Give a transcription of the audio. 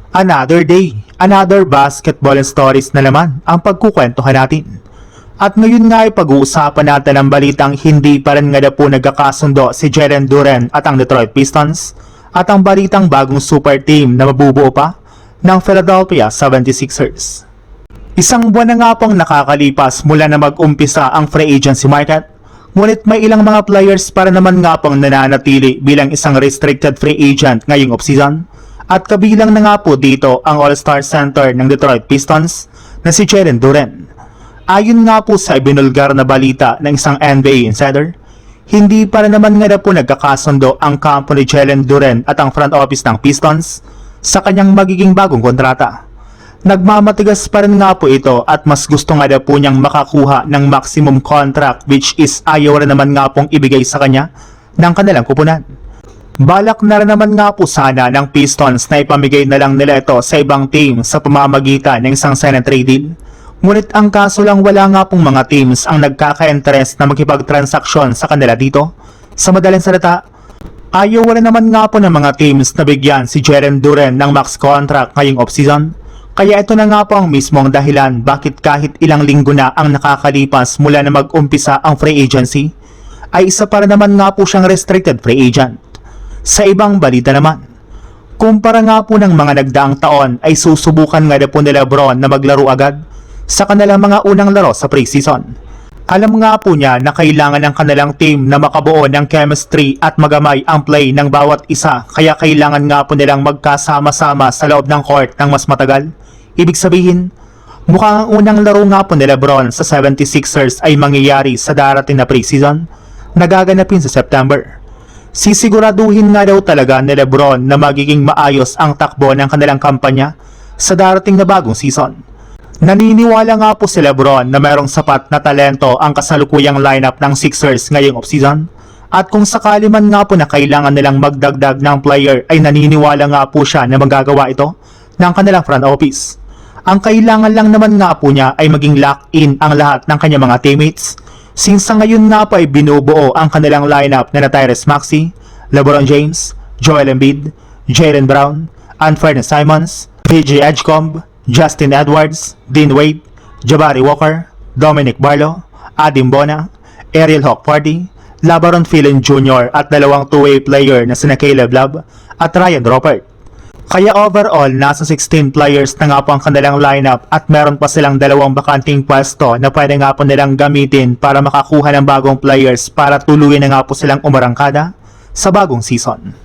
Another day, another basketball stories na naman ang pagkukwentuhan natin. At ngayon nga ay pag-uusapan natin ang balitang hindi pa rin nga na po nagkakasundo si Jalen Duren at ang Detroit Pistons at ang balitang bagong super team na mabubuo pa ng Philadelphia 76ers. Isang buwan na nga pong nakakalipas mula na mag-umpisa ang free agency market, ngunit may ilang mga players para naman nga pong nananatili bilang isang restricted free agent ngayong offseason. At kabilang na nga po dito ang All-Star Center ng Detroit Pistons na si Jalen Duren. Ayon nga po sa ibinulgar na balita ng isang NBA insider, hindi pa rin naman nga po nagkakasundo ang kampo ni Jalen Duren at ang front office ng Pistons sa kanyang magiging bagong kontrata. Nagmamatigas pa rin nga po ito at mas gusto nga po niyang makakuha ng maximum contract, which is ayaw rin naman nga pong ibigay sa kanya ng kanilang kupunan. Balak na rin naman nga po sana ng Pistons na ipamigay na lang nila ito sa ibang team sa pamamagitan ng isang sign and trade deal. Ngunit ang kaso lang wala nga pong mga teams ang nagkaka-interest na makipag-transaksyon sa kanila dito. Sa madaling salita, ayaw rin naman nga po ng mga teams na bigyan si Jalen Duren ng max contract ngayong offseason. Kaya ito na nga po ang mismong dahilan bakit kahit ilang linggo na ang nakakalipas mula na mag-umpisa ang free agency, ay isa para naman nga po siyang restricted free agent. Sa ibang balita naman, kumpara nga po ng mga nagdaang taon ay susubukan nga po ni LeBron na maglaro agad sa kanilang mga unang laro sa preseason. Alam nga po niya na kailangan ng kanilang team na makabuo ng chemistry at magamay ang play ng bawat isa, kaya kailangan nga po nilang magkasama-sama sa loob ng court ng mas matagal. Ibig sabihin, mukhang ang unang laro nga po ni LeBron sa 76ers ay mangyayari sa darating na preseason na gaganapin sa September. Sisiguraduhin nga daw talaga ni LeBron na magiging maayos ang takbo ng kanilang kampanya sa darating na bagong season. Naniniwala nga po si LeBron na mayroong sapat na talento ang kasalukuyang lineup ng Sixers ngayong offseason, at kung sakali man nga po na kailangan nilang magdagdag ng player ay naniniwala nga po siya na magagawa ito ng kanilang front office. Ang kailangan lang naman nga po niya ay maging lock-in ang lahat ng kanyang mga teammates. Since sa ngayon nga po ay binubuo ang kanilang lineup na Tyrese Maxey, LeBron James, Joel Embiid, Jaylen Brown, Anthony Simons, PJ Edgecombe, Justin Edwards, Dean Wade, Jabari Walker, Dominic Barlow, Adem Bona, Ariel Hockparty, LeBron Philin Jr. at dalawang two-way player na sina Caleb Love at Ryan Robert. Kaya overall, nasa 16 players na nga po ang kanilang lineup at meron pa silang dalawang bakanting pwesto na pwede nga po nilang gamitin para makakuha ng bagong players para tuluyan na nga po silang umarangkada sa bagong season.